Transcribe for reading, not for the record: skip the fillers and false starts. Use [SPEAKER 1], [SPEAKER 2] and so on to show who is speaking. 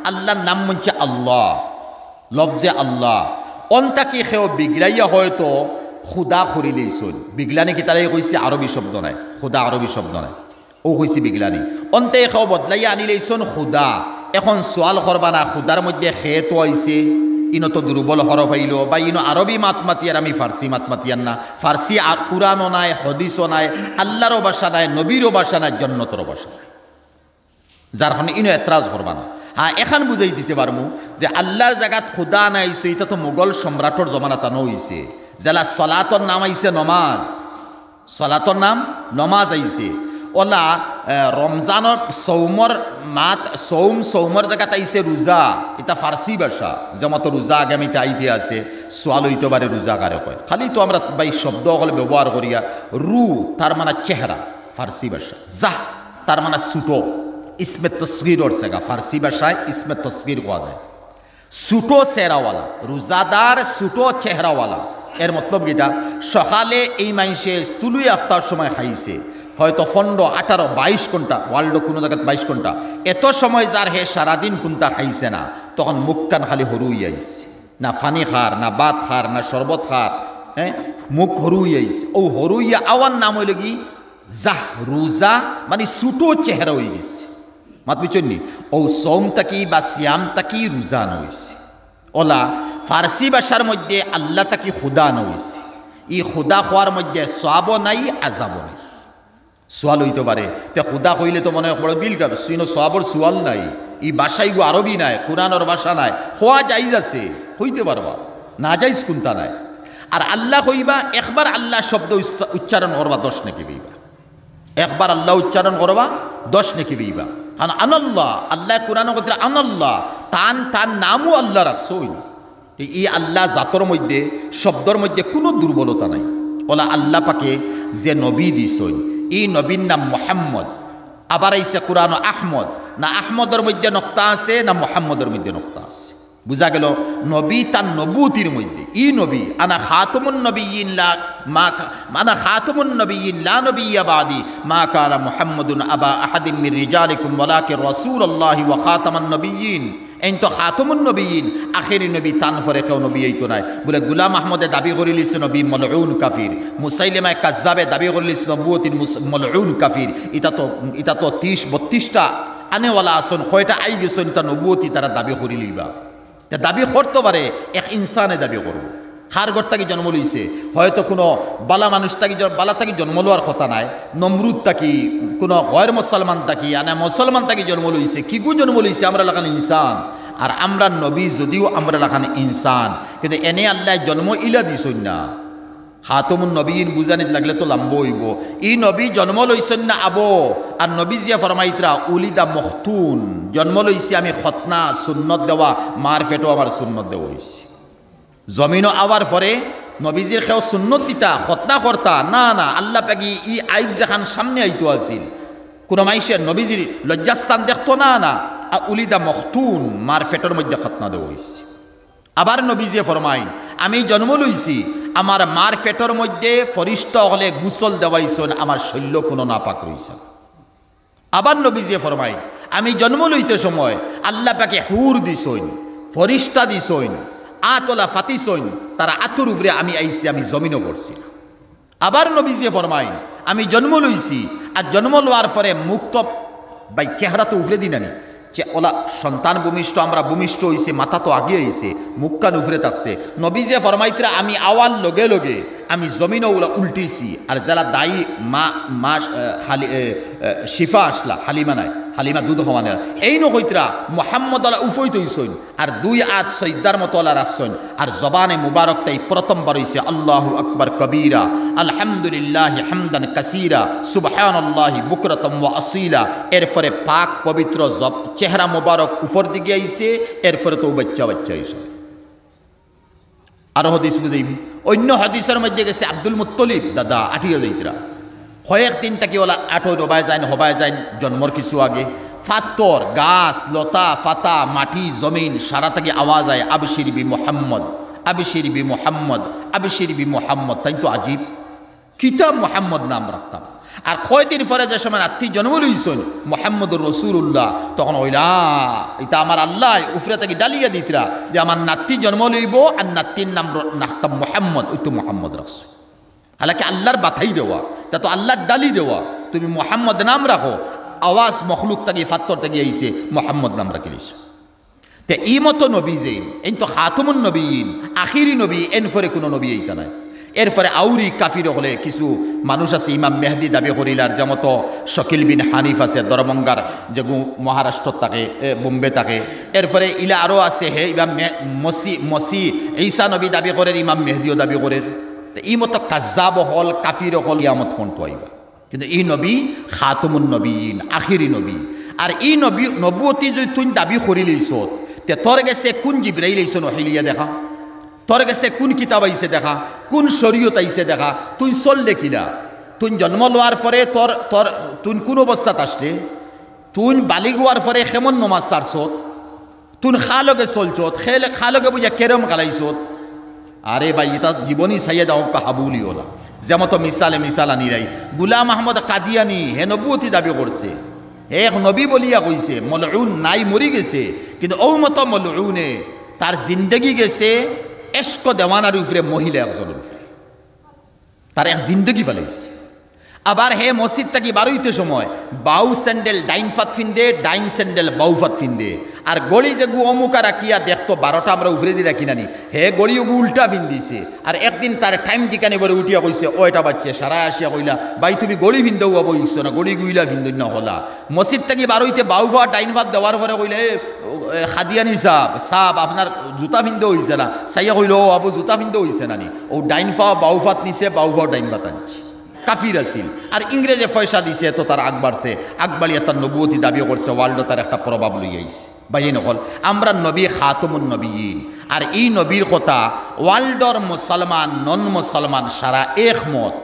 [SPEAKER 1] আল্লাহর নাম মনছে আল্লাহ লফজে আল্লাহ অন্তাকি সেও বিগলাইয়া হয়তো খুদা করিলেইছন বিগলানি কিতালাই কইছে আরবি শব্দ নাই খুদা আরবি শব্দ নাই ও কইছে বিগলানি অন্তে সেও বদলাইয়া আনিলেইছন খুদা এখন সোয়াল করবা না খুদার মধ্যে খেতো আইছে ইনো তো দুর্বল হরফ আইল বা ইনো আরবি মাত মাতিয়ার আমি ফার্সি মাত মাতিয়ার না ফার্সি কুরআনও নাই হদিসও নাই আল্লাহরও ভাষা নাই নবীরও ভাষা নাই জন্নতরও ভাষা নাই যার কারণে ইনো এতরাজ করবা না হ্যাঁ এখন বুঝাই দিতে পারমু যে আল্লাহর জায়গাত খুদা নাইছে এটা তো মোগল সম্রাটর জমানাত হইছে জেলা সলাতর নাম আইছে নমাজ সলাতর নাম নমাজ আইছে ওলা রমজানের সৌমর মাত সৌমর জায়গাত আইছে রোজা এটা ফার্সি ভাষা যেমন রোজা আগামীতে আইতে আছে সোয়াল হইতে পারে রোজা কারে কয় খালি তো আমরা বাই শব্দ হলে ব্যবহার করিয়া রু তার মানে চেহারা ফার্সি ভাষা জাহ তার মানে ছুটো ইসমে তসগিরর সেগা ফার্সি ভাষায় ইসমে তসগির কোয়া যায় ছুটো চেহারাওয়ালা রোজাদার ছুটো চেহারাওয়ালা এর মতলব গীতা সকালে এই মানুষে তুলুই আফতার সময় খাইছে হয়তো 15, 18, 22 ঘন্টা ওয়ার্ল্ড কোনো জায়গায় 22 ঘন্টা এত সময় যার হে সারাদিন কোনটা খাইছে না তখন মুখ কান খালি হরুই আইছে না ফানি খার না বাত খার না শরবত খার হ্যাঁ মুখ হরুই আইছে ও হরুইয়া আওয়ার নাম হইল কি জাহ রোজা মানে ছুটো চেহারা হয়ে গেছে মাত বুঝছেননি ও সোম তাকি বা সিয়াম তাকি রোজা নইছে ওলা ফার্সি ভাষার মধ্যে আল্লাহ তাকি খুদা নইছে ই খুদা হওয়ার মধ্যে সওয়াবও নাই আযাবও নাই সোয়াল হইতে পারে তে খুদা হইলে তো মনে হয় বড় বিল গাবে সুইনো সওয়াবর সোয়াল নাই ই ভাষাই গো আরবি নাই কোরআনের ভাষা নাই হওয়া যাইজ আছে হইতে পারবা না যাইজ কোনটা নাই আর আল্লাহ হইবা একবার আল্লাহ শব্দ উচ্চারণ করবা 10 নেকি পাইবা একবার আল্লাহ উচ্চারণ করবা 10 নেকি পাইবা কারণ আনাল্লাহ আল্লাহ কোরআন কথা আনাল্লাহ তার নামও আল্লাহ রাখছই এই আল্লাহ জাতর মধ্যে শব্দর মধ্যে কোনো দুর্বলতা নাই ওলা আল্লাহ পাকে যে নবী দিছই এই নবীর নাম মুহাম্মদ আবার আইসা কোরআন আহমদ না আহমদের মধ্যে নক্তা আছে না মুহাম্মদের মধ্যে নক্তা আছে বুঝা গেল নবী তার নবুতির মধ্যে ই নবী আনা খাতামুন নবিয়্যিন লা মা আনা খাতামুন নবিয়্যিন লা নবিয়্যা বাদি মা কানা মুহাম্মাদুন আবা আহাদিন মির রিজালিকুম ওয়ালাকিন রাসূলুল্লাহি ওয়া খাতামান নবিয়্যিন এন তো খাতামুন নবিয়্যিন আখেরি নবী তান ফরে কেউ নবী এইতো নাই বলে গোলাম আহমদে দাবি করিলিস নবী মলউন কাফির মুসাইলিমা কাজ্জাবে দাবি করিলিস নবুয়তিন মলউন কাফির এটা তো 30-32টা আনেওয়ালা আসন কয়টা আই গেছেন তা নবুয়তি তারা দাবি করিলিবা দাবি করতে পারে এক ইনসানে দাবি করবো খার ঘর তাকে জন্ম লইছে হয়তো কোনো বালা মানুষ তাকে বালা তাকে জন্ম লওয়ার কথা নাই নমরুদ তাকি কোনো গয়ের মুসলমান তাকি আনা মুসলমান তাকে জন্ম লইছে কি গু জন্ম লইছে আমরা লাগান ইনসান আর আমরা নবী যদিও আমরা লাগান ইনসান কিন্তু এনে আল্লাহ জন্ম ইলা দিছই না খাতামুন নবীন বুঝানিত লাগলে তো লাম্ব হইব ই নবী জন্ম লইছেন না আবো আর নবী জিয়া ফরমাইতরা উলিদা মখতুন জন্ম লইছি আমি খতনা সুন্নত দেওয়া মার ফেটো আমার সুন্নত দেওয়া হইছি জমিনও আওয়ার পরে নবীজির খেও সুন্নত দিতা খতনা করতা না না আল্লাহ পাকি ই আইব যেখান সামনে আইতো আছিল কোনো মাইসের নবীজির লজ্জাস্থান দেখতো না না উলিদা মখতুন মার ফেটোর মধ্যে খতনা দেওয়া হইছি আবার নবীজিয়ে ফরমাইন আমি জন্ম লইছি আমার মার ফেটর মধ্যে ফরিস্তা হলে গুসল দেওয়াইছেন আমার শৈল্য কোনো নাপাক রইছে আবার নবীজিয়ে ফরমাইন আমি জন্ম লইতে সময় আল্লাহ পাকে হুর দিছইন ফরিস্তা দিছইন আতলা ফাতিছইন তারা আতুর উপরে আমি আইছি আমি জমিনও পড়ছি আবার নবীজিয়ে ফরমাইন আমি জন্ম লইছি আর জন্ম লওয়ার পরে মুক্ত বাই চেহারা তো উফরে দিনানি ওলা সন্তান ভূমিষ্ঠ আমরা ভূমিষ্ঠ হইছে মাথা তো আগে হইছে মুখ কান উফরে থাকছে নবীজে ফরমাইতরা আমি আওয়াল লগে লগে আমি জমিনও ওলা উল্টিছি আর যারা দায়ী মা শিফা আসলা হালিমা নাই হালিমা দুধ হওয়ানে এই নহইতরা মোহাম্মদ আলা উফই তৈছইন আর 2 আজ সৈদার মতো আলা রাখছইন আর জবানে মুবারকটাই প্রথমবার হইছে আল্লাহু আকবার কবীরা আলহামদুলিল্লাহি হামদান কাসীরা সুবহানাল্লাহি বুকরাতাম ওয়া আসীলা এরপরে পাক পবিত্র চেহারা মুবারক উপর দিকে আইছে এরপরে তো বাচ্চা আইছে আর হাদিস বুঝাইম অন্য হাদিসের মধ্যে গেছে আব্দুল মুত্তলিব দাদা আঠিয়া যাইতরা কয়েকদিন তাকে ওলা আঠো হবায় যায় জন্মর কিছু আগে ফাত্তর গাছ লতা ফাতা মাটি জমিন সারা থেকে আওয়াজ আয় আবশির বি মোহাম্মদ আবশির বি মোহাম্মদ আবশির বি মোহাম্মদ তাই তো আজিব কিতাব মোহাম্মদ নাম রাখতাম। আর কয়দিন পরে যে সময় নাতি জন্ম লইছেন মোহাম্মদুর রসুল্লাহ, তখন ওইলা এটা আমার আল্লাহ উফরে থেকে ডালিয়া দিতরা যে আমার নাতি জন্ম লইব আর নাতির নাম রাখতাম মোহাম্মদ, ওই তো মোহাম্মদ রাখছো। হালাকি আল্লাহর বাথাই দেওয়া, তা তো আল্লাহর ডালি দেওয়া, তুমি মোহাম্মদ নাম রাখো, আওয়াজ মখলুক থেকে ফাত্তর থেকে আইসে মোহাম্মদ নাম রাখি দিছো। তে ই মতো নবী যেইন এই তো খাতুমুন নবীন আখিরি নবী, এরপরে কোনো নবী এইটা নাই। এরপরে আউরি কাফির হলে কিছু মানুষ আছে ইমাম মেহদি দাবি করিলার, যেমতো শকিল বিন হানিফ আছে দরভঙ্গার, যেগু মহারাষ্ট্র থাকে বোম্বে থাকে। এরপরে ইলা আরও আছে হে ইমাম মসি ঈসা নবী দাবি করে, ইমাম মেহদিও দাবি করে। ই মতো কাজ্জাব হল কাফির হল ইয়ামত ফোনটো আইবা। কিন্তু এই নবী খাতুমুন নবীন আখিরি নবী। আর এই নবুয়তি যদি তুই দাবি করি লইছ, তে তোর গেছে কোন জিবরাইল আইছে নহিলিয়া দেখা, তোর গেছে কোন কিতাব আইছে দেখা, কোন শরীয়ত আইছে দেখা, তুই চললে কিনা, তুই জন্ম লওয়ার পরে তুই কোন অবস্থাত আসলে, তুই বালিগ হওয়ার পরে কেমন নমাজ সারছত, তুই খালগে চলছত, খালগে বুঝা কেরম গালাইছত। আরে ভাই এটা জীবনী সাইয়েদ আউকা হাবুলি ওলা, যেমতো মিসাল আনিরাই গুলাম আহমদ কাদিয়ানি হে নবুয়তি দাবি করছে, এক নবী বলিয়া কইছে, মলউন নাই মরি গেছে, কিন্তু ও মতো মলউনে তার জিন্দগি গেছে এশক দেওয়ানার উপরে, মহিলা একজনের উপরে তার এক জিন্দগি ফেলাইছে। আবার হে মসজিদ থাকি বারোইতে সময় বাউ স্যান্ডেল ডাইন ফাত ফিন্দে, ডাইন স্যান্ডেল বাউ ফাত ফিন্দে। আর গড়ি যে গু অমুকা রাখিয়া দেখতো 12টা আমরা উপরে দিয়ে রাখি নানি, হে গড়ি গু উল্টা ফিন্দিছে। আর একদিন তার টাইম টিকানি বলে উঠিয়া কইছে, ও এটা বাচ্চে সারা আসিয়া কইলা, ভাই তুমি গড়ি ফিন্দেও হবো ইচ্ছ না, গড়ি গুইলা ফিন্দুন না হলা। মসজিদ থাকি বারোইতে বাউ ভাত ডাইন ভাত দেওয়ার পরে কইলে, খাদিয়ানি সাপ আপনার জুতা ফিন্দেও হয়েছে না, সাইয়া কইল ও আবু জুতা ফিন্দেও হয়েছে নানি, ও ডাইন ফা বাউ ভাত নিছে, বাউ ভাও ডাইন ভাত আনছে। কাফির আছিল। আর ইংরেজে পয়সা দিছে তো তার আগ বাড়ছে, আগবাড়িয়া তার নবুয়তি দাবি করছে, ওয়ার্ল্ড তার একটা প্রভাব লই আইছে। বাইয়ে নকল আমরা নবী খাতুমুন নবীন, আর এই নবীর কথা ওয়ার্ল্ডর মুসলমান নন মুসলমান সারা একমত।